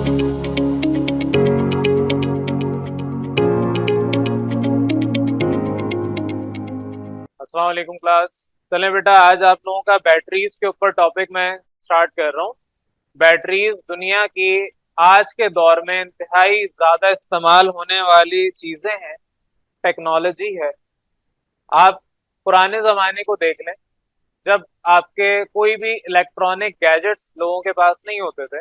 अस्सलाम वालेकुम क्लास। चलें बेटा, आज आप लोगों का बैटरीज के ऊपर टॉपिक मैं स्टार्ट कर रहा हूँ। बैटरीज दुनिया की आज के दौर में इंतहाई ज्यादा इस्तेमाल होने वाली चीजें हैं, टेक्नोलॉजी है। आप पुराने जमाने को देख लें, जब आपके कोई भी इलेक्ट्रॉनिक गैजेट्स लोगों के पास नहीं होते थे,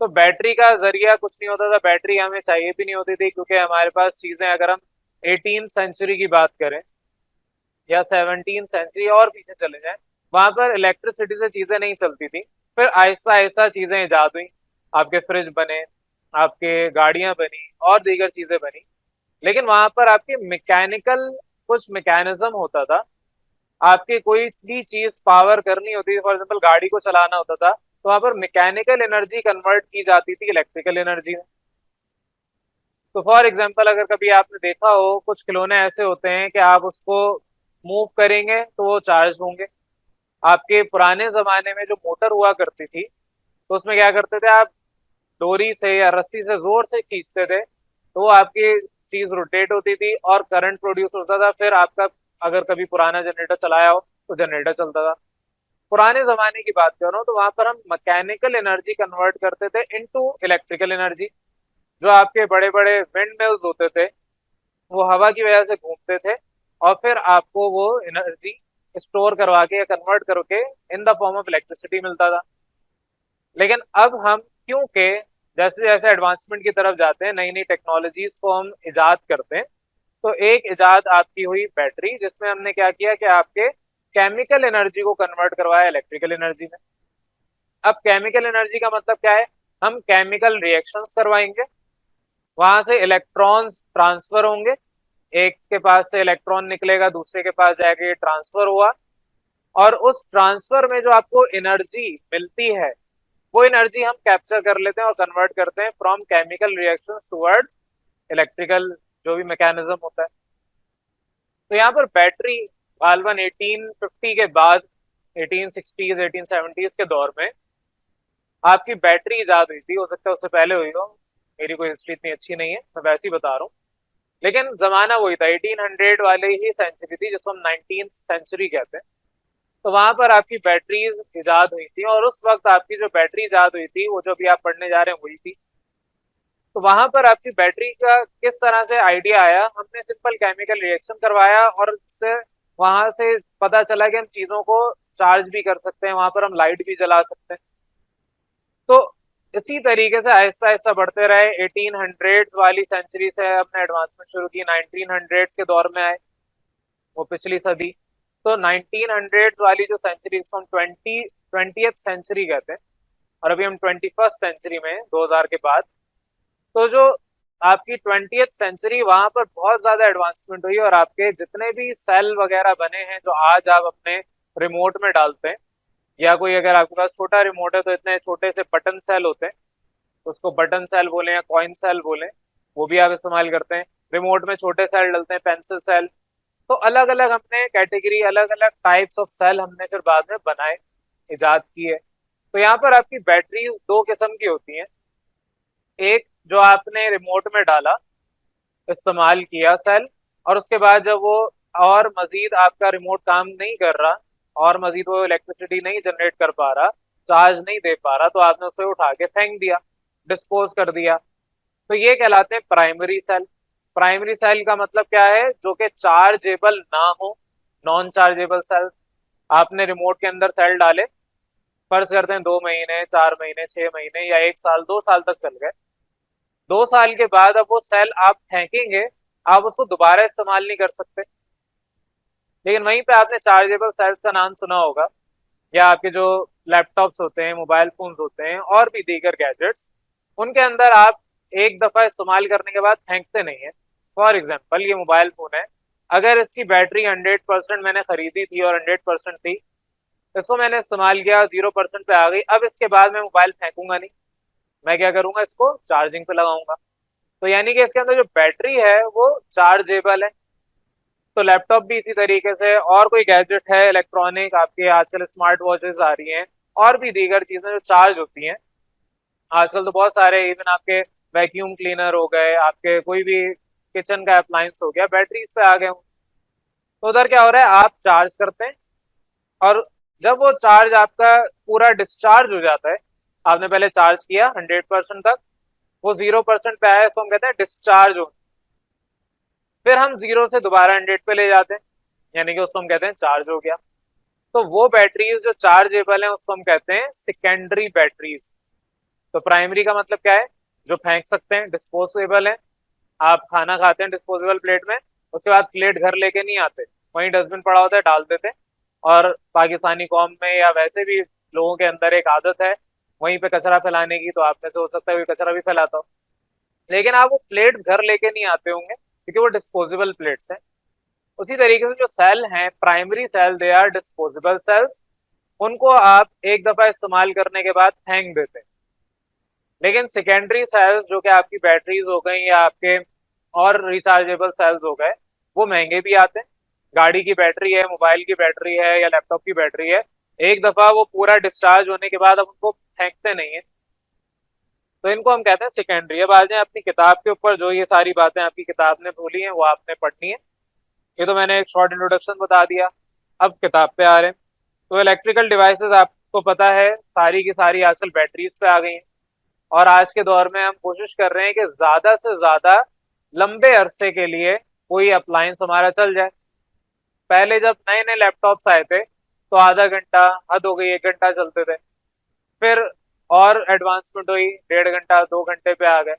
तो बैटरी का जरिया कुछ नहीं होता था। बैटरी हमें चाहिए भी नहीं होती थी, क्योंकि हमारे पास चीजें, अगर हम 18 सेंचुरी की बात करें या 17 सेंचुरी और पीछे चले जाएं, वहां पर इलेक्ट्रिसिटी से चीजें नहीं चलती थी। फिर आहिस्ता आहिस्ता चीजें इजाद हुई, आपके फ्रिज बने, आपके गाड़ियां बनी और दीगर चीजें बनी। लेकिन वहां पर आपकी मैकेनिकल कुछ मैकेनिज्म होता था। आपकी कोई भी चीज पावर करनी होती थी, फॉर एग्जाम्पल गाड़ी को चलाना होता था, तो वहां पर मैकेनिकल एनर्जी कन्वर्ट की जाती थी इलेक्ट्रिकल एनर्जी में। तो फॉर एग्जाम्पल, अगर कभी आपने देखा हो, कुछ खिलौने ऐसे होते हैं कि आप उसको मूव करेंगे तो वो चार्ज होंगे। आपके पुराने जमाने में जो मोटर हुआ करती थी, तो उसमें क्या करते थे आप, डोरी से या रस्सी से जोर से खींचते थे, तो वो आपकी चीज रोटेट होती थी और करंट प्रोड्यूस होता था। फिर आपका, अगर कभी पुराना जनरेटर चलाया हो तो जनरेटर चलता था। पुराने जमाने की बात कर रहा हूँ, तो वहां पर हम मैकेनिकल एनर्जी कन्वर्ट करते थे इनटू इलेक्ट्रिकल एनर्जी। जो आपके बड़े बड़े विंड मिल्स होते थे, वो हवा की वजह से घूमते थे और फिर आपको वो एनर्जी स्टोर करवा के या कन्वर्ट करके in the form of electricity मिलता था। लेकिन अब हम, क्योंकि जैसे जैसे एडवांसमेंट की तरफ जाते हैं, नई नई टेक्नोलॉजीज को हम इजाद करते हैं, तो एक इजाद आपकी हुई बैटरी, जिसमें हमने क्या किया कि आपके केमिकल एनर्जी को कन्वर्ट करवाया इलेक्ट्रिकल एनर्जी में। अब केमिकल एनर्जी का मतलब क्या है, हम केमिकल रिएक्शंस करवाएंगे, वहां से इलेक्ट्रॉन्स ट्रांसफर होंगे, एक के पास से इलेक्ट्रॉन निकलेगा, दूसरे के पास जाके ट्रांसफर हुआ, और उस ट्रांसफर में जो आपको एनर्जी मिलती है, वो एनर्जी हम कैप्चर कर लेते हैं और कन्वर्ट करते हैं from chemical reactions towards electrical जो भी मैकेनिज्म होता है। तो यहाँ पर बैटरी गालबन 1850 के बाद, 1860s 1870s के दौर में आपकी बैटरी इजाद हुई थी। हो सकता है उससे पहले हुई हो, मेरी कोई हिस्ट्री इतनी अच्छी नहीं है, मैं वैसे ही बता रहा हूँ। लेकिन जमाना वही था, 1800 वाले ही सेंचुरी थी, जिसको हम 19th सेंचुरी कहते हैं। तो वहां पर आपकी बैटरीज इजाद हुई थी, और उस वक्त आपकी जो बैटरी इजाद हुई थी, वो जो अभी आप पढ़ने जा रहे हैं वही थी। तो वहां पर आपकी बैटरी का किस तरह से आइडिया आया, हमने सिंपल केमिकल रिएक्शन करवाया और उससे वहां से पता चला कि हम चीजों को चार्ज भी कर सकते हैं, वहां पर हम लाइट भी जला सकते हैं। तो इसी तरीके से आहिस्ता आहिस्ता बढ़ते रहे। 1800 वाली सेंचुरी से हमने एडवांसमेंट शुरू की, 1900 के दौर में आए, वो पिछली सदी। तो 1900 वाली जो सेंचुरी, इसको हम 20th सेंचुरी कहते हैं, और अभी हम 21st सेंचुरी में 2000 के बाद। तो जो आपकी 20th सेंचुरी, वहां पर बहुत ज्यादा एडवांसमेंट हुई, और आपके जितने भी सेल वगैरह बने हैं जो आज आप अपने रिमोट में डालते हैं, या कोई अगर आपके पास छोटा रिमोट है तो इतने छोटे से बटन सेल होते हैं, उसको बटन सेल बोले या कॉइन सेल बोले, वो भी आप इस्तेमाल करते हैं। रिमोट में छोटे सेल डलते हैं, पेंसिल सेल। तो अलग अलग हमने कैटेगरी, अलग अलग टाइप्स ऑफ सेल हमने फिर बाद में बनाए, इजाद की है। तो यहाँ पर आपकी बैटरी दो किस्म की होती हैं। एक जो आपने रिमोट में डाला, इस्तेमाल किया सेल, और उसके बाद जब वो और मजीद आपका रिमोट काम नहीं कर रहा, और मजीद वो इलेक्ट्रिसिटी नहीं जनरेट कर पा रहा, चार्ज नहीं दे पा रहा, तो आपने उसे उठा के फेंक दिया, डिस्पोज कर दिया। तो ये कहलाते हैं प्राइमरी सेल। प्राइमरी सेल का मतलब क्या है, जो कि चार्जेबल ना हो, नॉन चार्जेबल सेल। आपने रिमोट के अंदर सेल डाले, फर्ज करते हैं 2 महीने, 4 महीने, 6 महीने या 1 साल, 2 साल तक चल गए। 2 साल के बाद अब वो सेल आप फेंकेंगे, आप उसको दोबारा इस्तेमाल नहीं कर सकते। लेकिन वहीं पे आपने चार्जेबल सेल्स का नाम सुना होगा, या आपके जो लैपटॉप्स होते हैं, मोबाइल फोन्स होते हैं और भी दीगर गैजेट्स, उनके अंदर आप एक दफा इस्तेमाल करने के बाद फेंकते नहीं है। फॉर एग्जाम्पल, ये मोबाइल फोन है, अगर इसकी बैटरी 100% मैंने खरीदी थी और 100% थी, इसको मैंने इस्तेमाल किया, 0% पे आ गई, अब इसके बाद मैं मोबाइल फेंकूंगा नहीं, मैं क्या करूंगा, इसको चार्जिंग पे लगाऊंगा। तो यानी कि इसके अंदर जो बैटरी है वो चार्जेबल है। तो लैपटॉप भी इसी तरीके से, और कोई गैजेट है इलेक्ट्रॉनिक, आपके आजकल स्मार्ट वॉचेस आ रही हैं और भी दीगर चीजें जो चार्ज होती हैं, आजकल तो बहुत सारे, इवन आपके वैक्यूम क्लीनर हो गए, आपके कोई भी किचन का अप्लायंस हो गया, बैटरीज पे आ गए हों। तो उधर क्या हो रहा है, आप चार्ज करते हैं और जब वो चार्ज आपका पूरा डिस्चार्ज हो जाता है, आपने पहले चार्ज किया 100% तक, वो 0% पे आया, इसको हम कहते हैं डिस्चार्ज हो। फिर हम 0 से दोबारा 100 पे ले जाते हैं, यानी कि उसको हम कहते हैं चार्ज हो गया। तो वो बैटरीज जो चार्जेबल हैं उसको हम कहते हैं सेकेंडरी बैटरीज। तो प्राइमरी का मतलब क्या है, जो फेंक सकते हैं, डिस्पोजेबल है। आप खाना खाते हैं डिस्पोजेबल प्लेट में, उसके बाद प्लेट घर लेके नहीं आते, वहीं डस्टबिन पड़ा होता है डाल देते हैं। और पाकिस्तानी कौम में या वैसे भी लोगों के अंदर एक आदत है वहीं पे कचरा फैलाने की, तो आप में से हो सकता है कोई कचरा भी फैलाता हो, लेकिन आप वो प्लेट्स घर लेके नहीं आते होंगे क्योंकि वो डिस्पोजेबल प्लेट्स हैं। उसी तरीके से जो सेल हैं, primary cell, they are disposable cells. उनको आप एक दफा इस्तेमाल करने के बाद फेंक देते हैं। लेकिन सेकेंडरी सेल्स जो कि आपकी बैटरीज हो गई या आपके और रिचार्जेबल सेल्स हो गए, वो महंगे भी आते हैं। गाड़ी की बैटरी है, मोबाइल की बैटरी है या लैपटॉप की बैटरी है, एक दफा वो पूरा डिस्चार्ज होने के बाद अब उनको फेंकते नहीं है, तो इनको हम कहते हैं सेकेंडरी। अब आ जाए अपनी किताब के ऊपर, जो ये सारी बातें आपकी किताब ने बोली हैं वो आपने पढ़नी है। ये तो मैंने एक शॉर्ट इंट्रोडक्शन बता दिया। अब किताब पे आ रहे हैं। तो इलेक्ट्रिकल डिवाइसेस आपको पता है सारी की सारी आजकल बैटरीज पे आ गई हैं, और आज के दौर में हम कोशिश कर रहे हैं कि ज्यादा से ज्यादा लंबे अरसे के लिए कोई अप्लायंस हमारा चल जाए। पहले जब नए नए लैपटॉप्स आए थे तो आधा घंटा, हद हो गई 1 घंटा चलते थे। फिर और एडवांसमेंट हुई, 1.5 घंटा 2 घंटे पे आ गए।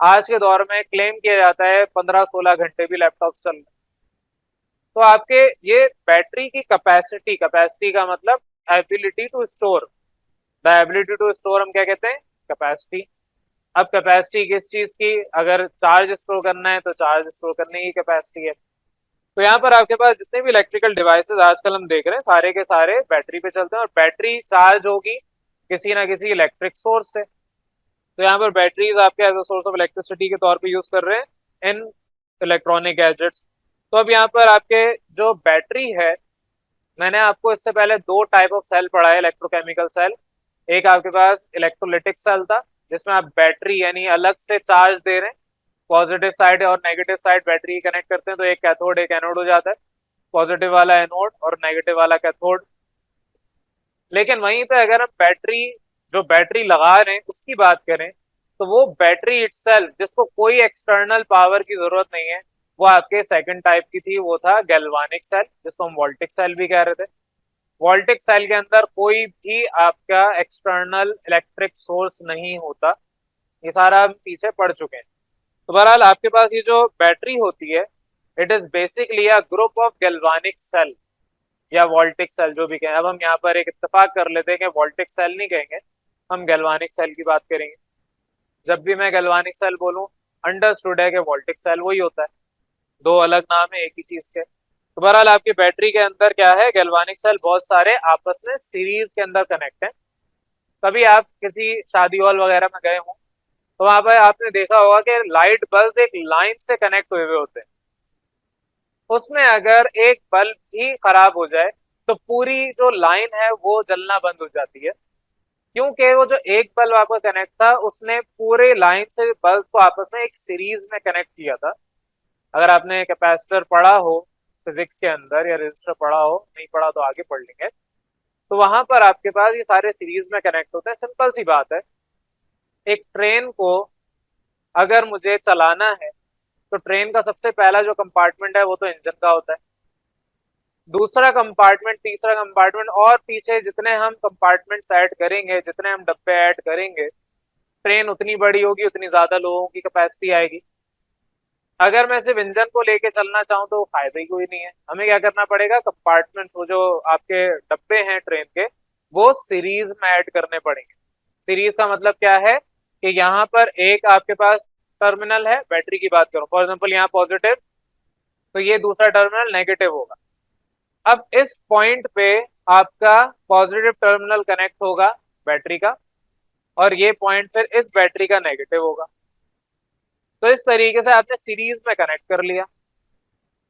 आज के दौर में क्लेम किया जाता है 15-16 घंटे भी लैपटॉप चल रहे। तो आपके ये बैटरी की कैपेसिटी, कैपेसिटी का मतलब ability to store, the ability to store हम क्या कहते हैं, कैपेसिटी। अब कैपेसिटी किस चीज की, अगर चार्ज स्टोर करना है तो चार्ज स्टोर करने की कैपेसिटी है। तो यहाँ पर आपके पास जितने भी इलेक्ट्रिकल डिवाइसेस आजकल हम देख रहे हैं सारे के सारे बैटरी पे चलते हैं, और बैटरी चार्ज होगी किसी ना किसी इलेक्ट्रिक सोर्स से। तो यहाँ पर बैटरीज आपके as a source of electricity के तौर पे यूज कर रहे हैं इन इलेक्ट्रॉनिक गैजेट्स। तो अब यहाँ पर आपके जो बैटरी है, मैंने आपको इससे पहले दो टाइप ऑफ सेल पढ़ा है, इलेक्ट्रोकेमिकल सेल। एक आपके पास इलेक्ट्रोलिटिक सेल था, जिसमें आप बैटरी यानी अलग से चार्ज दे रहे हैं, पॉजिटिव साइड और नेगेटिव साइड बैटरी कनेक्ट करते हैं, तो एक कैथोड एक एनोड हो जाता है, पॉजिटिव वाला एनोड और नेगेटिव वाला कैथोड। लेकिन वहीं पे अगर हम बैटरी, जो बैटरी लगा रहे हैं उसकी बात करें, तो वो बैटरी इटसेल्फ जिसको कोई एक्सटर्नल पावर की जरूरत नहीं है, वो आपके सेकंड टाइप की थी, वो था गैल्वानिक सेल, जिसको हम वोल्टिक सेल भी कह रहे थे। वोल्टिक सेल के अंदर कोई भी आपका एक्सटर्नल इलेक्ट्रिक सोर्स नहीं होता। ये सारा हम पीछे पढ़ चुके हैं। तो बहरहाल आपके पास ये जो बैटरी होती है, it is basically a group of galvanic cell या वोल्टिक सेल, जो भी कहें। अब हम यहाँ पर एक इत्तेफाक कर लेते हैं कि वोल्टिक सेल नहीं कहेंगे, हम गैल्वानिक सेल की बात करेंगे। जब भी मैं गैल्वानिक सेल बोलूं, अंडरस्टूड है कि वोल्टिक सेल वही होता है, दो अलग नाम है एक ही चीज के। तो बहरहाल आपकी बैटरी के अंदर क्या है, गैल्वानिक सेल बहुत सारे आपस में सीरीज के अंदर कनेक्ट है। कभी आप किसी शादी हॉल वगैरह में गए हों तो वहां पर आपने देखा होगा कि लाइट बल्ब एक लाइन से कनेक्ट हुए हुए होते हैं। उसमें अगर एक बल्ब भी खराब हो जाए तो पूरी जो लाइन है वो जलना बंद हो जाती है, क्योंकि वो जो एक बल्ब आपका कनेक्ट था उसने पूरे लाइन से बल्ब को आपस में एक सीरीज में कनेक्ट किया था। अगर आपने कैपेसिटर पढ़ा हो फिजिक्स के अंदर या रेजिस्टर पढ़ा हो, नहीं पढ़ा तो आगे पढ़ लेंगे, तो वहां पर आपके पास ये सारे सीरीज में कनेक्ट होते हैं। सिंपल सी बात है, एक ट्रेन को अगर मुझे चलाना है तो ट्रेन का सबसे पहला जो कंपार्टमेंट है वो तो इंजन का होता है, दूसरा कंपार्टमेंट, तीसरा कंपार्टमेंट, और पीछे जितने हम कंपार्टमेंट्स ऐड करेंगे, जितने हम डब्बे ऐड करेंगे, ट्रेन उतनी बड़ी होगी, उतनी ज्यादा लोगों की कैपेसिटी आएगी। अगर मैं सिर्फ इंजन को लेके चलना चाहूँ तो फायदा ही कोई नहीं है। हमें क्या करना पड़ेगा, कंपार्टमेंट्स, वो जो आपके डब्बे हैं ट्रेन के, वो सीरीज में ऐड करने पड़ेंगे। सीरीज का मतलब क्या है कि यहाँ पर एक आपके पास टर्मिनल है, बैटरी की बात करूं फॉर एग्जाम्पल यहाँ पॉजिटिव, तो ये दूसरा टर्मिनल नेगेटिव होगा। अब इस पॉइंट पे आपका पॉजिटिव टर्मिनल कनेक्ट होगा बैटरी का, और ये पॉइंट फिर इस बैटरी का नेगेटिव होगा। तो इस तरीके से आपने सीरीज में कनेक्ट कर लिया।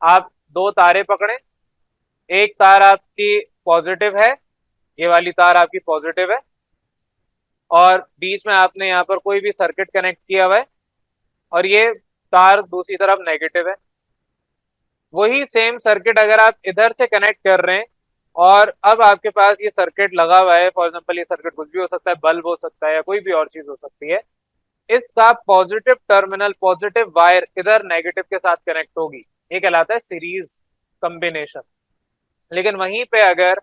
आप दो तारे पकड़े, एक तार आपकी पॉजिटिव है, ये वाली तार आपकी पॉजिटिव है, और बीच में आपने यहाँ पर कोई भी सर्किट कनेक्ट किया हुआ है और ये तार दूसरी तरफ नेगेटिव है। वही सेम सर्किट अगर आप इधर से कनेक्ट कर रहे हैं और अब आपके पास ये सर्किट लगा हुआ है, फॉर एग्जांपल ये सर्किट कुछ भी हो सकता है, बल्ब हो सकता है या कोई भी और चीज हो सकती है, इसका पॉजिटिव टर्मिनल, पॉजिटिव वायर इधर नेगेटिव के साथ कनेक्ट होगी, ये कहलाता है सीरीज कॉम्बिनेशन। लेकिन वहीं पे अगर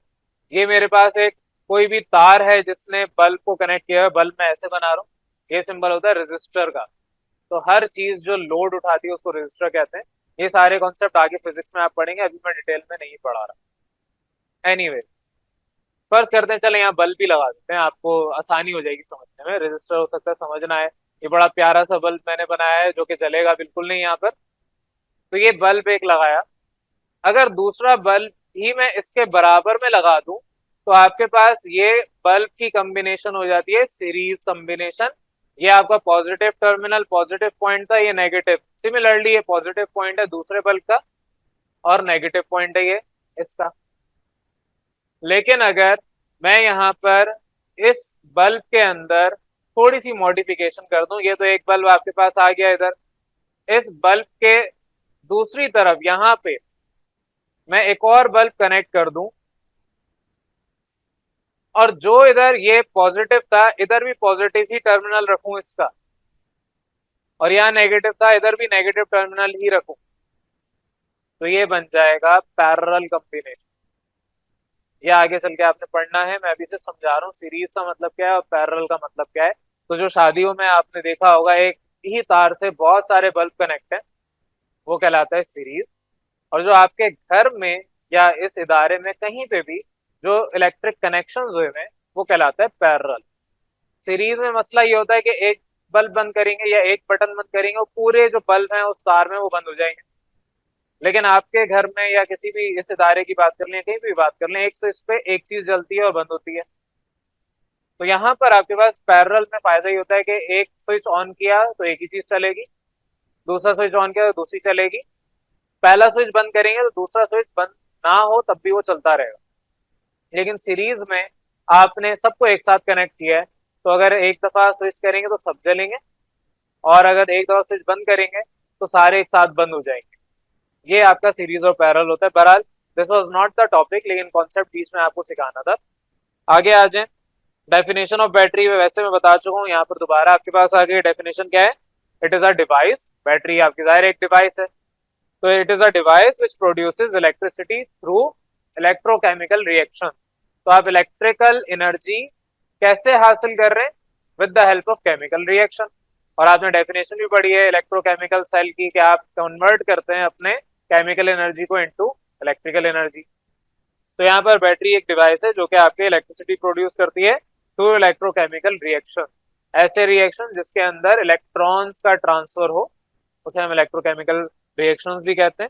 ये मेरे पास एक कोई भी तार है जिसने बल्ब को कनेक्ट किया है, बल्ब मैं ऐसे बना रहा हूँ, ये सिंबल होता है रेजिस्टर का। तो हर चीज जो लोड उठाती है उसको रेजिस्टर कहते हैं। ये सारे कॉन्सेप्ट आगे फिजिक्स में आप पढ़ेंगे, अभी मैं डिटेल में नहीं पढ़ा रहा। एनीवे, फर्ज करते हैं, चले यहाँ बल्ब भी लगा देते हैं, आपको आसानी हो जाएगी समझने में। रेजिस्टर हो सकता है समझना है, ये बड़ा प्यारा सा बल्ब मैंने बनाया है जो कि जलेगा बिल्कुल नहीं यहाँ पर। तो ये बल्ब एक लगाया, अगर दूसरा बल्ब ही मैं इसके बराबर में लगा दूं तो आपके पास ये बल्ब की कॉम्बिनेशन हो जाती है सीरीज कॉम्बिनेशन। ये आपका पॉजिटिव टर्मिनल, पॉजिटिव पॉइंट था, ये नेगेटिव। सिमिलरली ये पॉजिटिव पॉइंट है दूसरे बल्ब का और नेगेटिव पॉइंट है ये इसका। लेकिन अगर मैं यहाँ पर इस बल्ब के अंदर थोड़ी सी मॉडिफिकेशन कर दूं, ये तो एक बल्ब आपके पास आ गया इधर, इस बल्ब के दूसरी तरफ यहाँ पे मैं एक और बल्ब कनेक्ट कर दूं और जो इधर ये पॉजिटिव था इधर भी पॉजिटिव ही टर्मिनल रखूं इसका, और यहाँ नेगेटिव था इधर भी नेगेटिव टर्मिनल ही रखूं, तो ये बन जाएगा पैरेलल कॉम्बिनेशन। ये आगे चल के आपने पढ़ना है, मैं अभी सिर्फ समझा रहा हूँ सीरीज का मतलब क्या है और पैरेलल का मतलब क्या है। तो जो शादियों में आपने देखा होगा एक ही तार से बहुत सारे बल्ब कनेक्ट है, वो कहलाता है सीरीज। और जो आपके घर में या इस इदारे में कहीं पे भी जो इलेक्ट्रिक कनेक्शन हुए हैं वो कहलाता है पैरेलल। सीरीज में मसला ये होता है कि एक बल्ब बंद करेंगे या एक बटन बंद करेंगे, वो पूरे जो बल्ब हैं उस तार में वो बंद हो जाएंगे। लेकिन आपके घर में या किसी भी इस इदारे की बात कर लें, कहीं भी बात कर लें, एक स्विच पे एक चीज जलती है और बंद होती है। तो यहाँ पर आपके पास पैरेलल में फायदा ये होता है कि एक स्विच ऑन किया तो एक ही चीज चलेगी, दूसरा स्विच ऑन किया तो दूसरी चलेगी, पहला स्विच बंद करेंगे तो दूसरा स्विच बंद ना हो तब भी वो चलता रहेगा। लेकिन सीरीज में आपने सबको एक साथ कनेक्ट किया है, तो अगर एक दफा स्विच करेंगे तो सब जलेंगे और अगर एक दफा स्विच बंद करेंगे तो सारे एक साथ बंद हो जाएंगे। ये आपका सीरीज और पैरेलल होता है। बहरहाल this was not the topic, लेकिन कॉन्सेप्ट बीच में आपको सिखाना था। आगे आ जाए, डेफिनेशन ऑफ बैटरी में वैसे मैं बता चुका हूँ, यहाँ पर दोबारा आपके पास आगे डेफिनेशन क्या है। It is a device, battery आपकी जाहिर एक डिवाइस है, तो it is a device which produces electricity through electrochemical reaction. तो आप इलेक्ट्रिकल एनर्जी कैसे हासिल कर रहे हैं? With the help of chemical reaction. और आपने डेफिनेशन भी पढ़ी है इलेक्ट्रोकेमिकल सेल की, कि आप कन्वर्ट करते हैं अपने केमिकल एनर्जी को इनटू इलेक्ट्रिकल एनर्जी। तो यहाँ पर बैटरी एक डिवाइस है जो कि आपके इलेक्ट्रिसिटी प्रोड्यूस करती है थ्रू इलेक्ट्रोकेमिकल रिएक्शन। ऐसे रिएक्शन जिसके अंदर इलेक्ट्रॉन्स का ट्रांसफर हो उसे हम इलेक्ट्रोकेमिकल रिएक्शंस भी कहते हैं।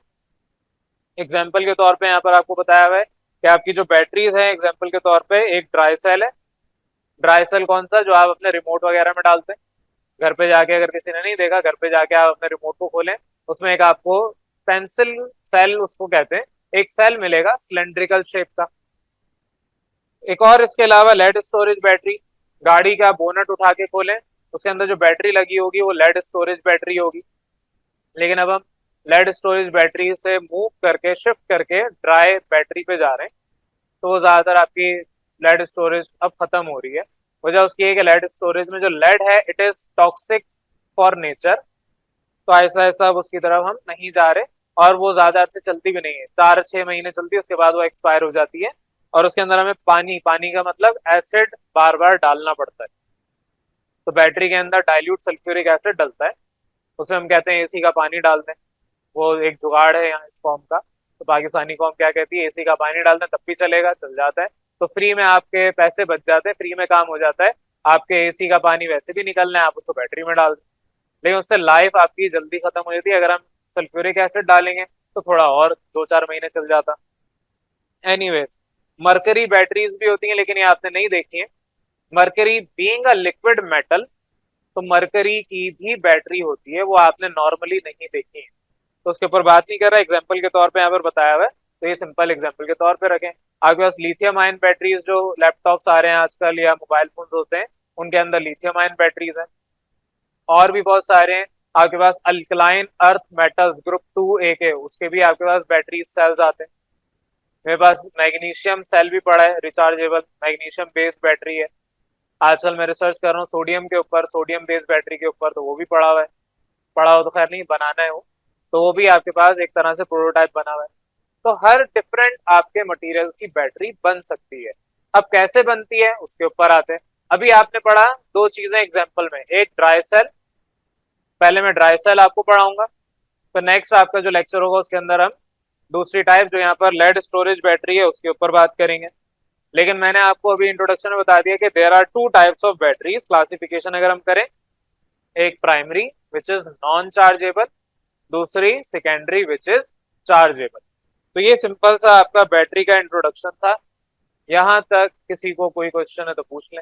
एग्जाम्पल के तौर पे यहाँ पर आपको बताया हुआ है कि आपकी जो बैटरीज है, एग्जाम्पल के तौर पे एक ड्राई सेल है। ड्राई सेल कौन सा? जो आप अपने रिमोट वगैरह में डालते हैं। घर पे जाके, अगर किसी ने नहीं देखा, घर पे जाके आप अपने रिमोट को खोलें, उसमें एक आपको पेंसिल सेल उसको कहते हैं, एक सेल मिलेगा सिलेंड्रिकल शेप का। एक और इसके अलावा लेड स्टोरेज बैटरी, गाड़ी का बोनट उठा के खोलें, उसके अंदर जो बैटरी लगी होगी वो लेड स्टोरेज बैटरी होगी। लेकिन अब हम लेड स्टोरेज बैटरी से मूव करके, शिफ्ट करके ड्राई बैटरी पे जा रहे हैं, तो वो ज्यादातर आपकी लेड स्टोरेज अब खत्म हो रही है। वजह उसकी है कि लेड स्टोरेज में जो लेड है it is toxic for nature. तो ऐसा ऐसा अब उसकी तरफ हम नहीं जा रहे, और वो ज्यादा अर्से चलती भी नहीं है, 4-6 महीने चलती है, उसके बाद वो एक्सपायर हो जाती है। और उसके अंदर हमें पानी, पानी का मतलब एसिड बार बार डालना पड़ता है। तो बैटरी के अंदर डाइल्यूट सल्फ्यूरिक एसिड डलता है, उसे हम कहते हैं एसी का पानी डाल दें। वो एक जुगाड़ है यहाँ इस कॉम का। तो पाकिस्तानी कॉम क्या कहती है, एसी का पानी डाल दें तब भी चलेगा, चल जाता है। तो फ्री में आपके पैसे बच जाते हैं, फ्री में काम हो जाता है। आपके एसी का पानी वैसे भी निकलना है, आप उसको बैटरी में डाल दें, लेकिन उससे लाइफ आपकी जल्दी खत्म हो जाती है। अगर हम सल्फ्यूरिक एसिड डालेंगे तो थोड़ा और 2-4 महीने चल जाता। एनीवेज, मरकरी बैटरीज भी होती हैं, लेकिन ये आपने नहीं देखी है। Mercury being a liquid metal, तो मरकरी की भी बैटरी होती है, वो आपने नॉर्मली नहीं देखी है, तो उसके ऊपर बात नहीं कर रहा, एग्जाम्पल के तौर पे यहाँ पर बताया हुआ है, तो ये सिंपल एग्जाम्पल के तौर पे रखें। आपके पास लिथियम आयन बैटरीज जो लैपटॉप्स आ रहे हैं आजकल या मोबाइल फोन होते हैं, उनके अंदर लिथियम आयन बैटरीज है। और भी बहुत सारे हैं। आपके पास alkaline earth metals group 2A के, उसके भी आपके पास बैटरी सेल्स आते हैं। मेरे पास मैग्नीशियम सेल भी पड़ा है, रिचार्जेबल मैग्नीशियम बेस्ड बैटरी है। आजकल मैं रिसर्च कर रहा हूँ सोडियम के ऊपर, सोडियम बेस्ड बैटरी के ऊपर, तो वो भी पड़ा हुआ है। पड़ा हो तो खैर नहीं, बनाना है वो, तो वो भी आपके पास एक तरह से प्रोटोटाइप बना हुआ है। तो हर डिफरेंट आपके मटेरियल्स की बैटरी बन सकती है। अब कैसे बनती है उसके ऊपर आते हैं। अभी आपने पढ़ा दो चीजें एग्जाम्पल में, एक ड्राई सेल, पहले मैं ड्राई सेल आपको पढ़ाऊंगा, तो नेक्स्ट आपका जो लेक्चर होगा उसके अंदर हम दूसरी टाइप जो यहाँ पर लेड स्टोरेज बैटरी है उसके ऊपर बात करेंगे। लेकिन मैंने आपको अभी इंट्रोडक्शन में बता दिया कि there are two types of batteries, classification अगर हम करें, एक primary which is non chargeable, दूसरी सेकेंडरी विच इज चार्जेबल। तो ये सिंपल सा आपका बैटरी का इंट्रोडक्शन था। यहाँ तक किसी को कोई क्वेश्चन है तो पूछ लें।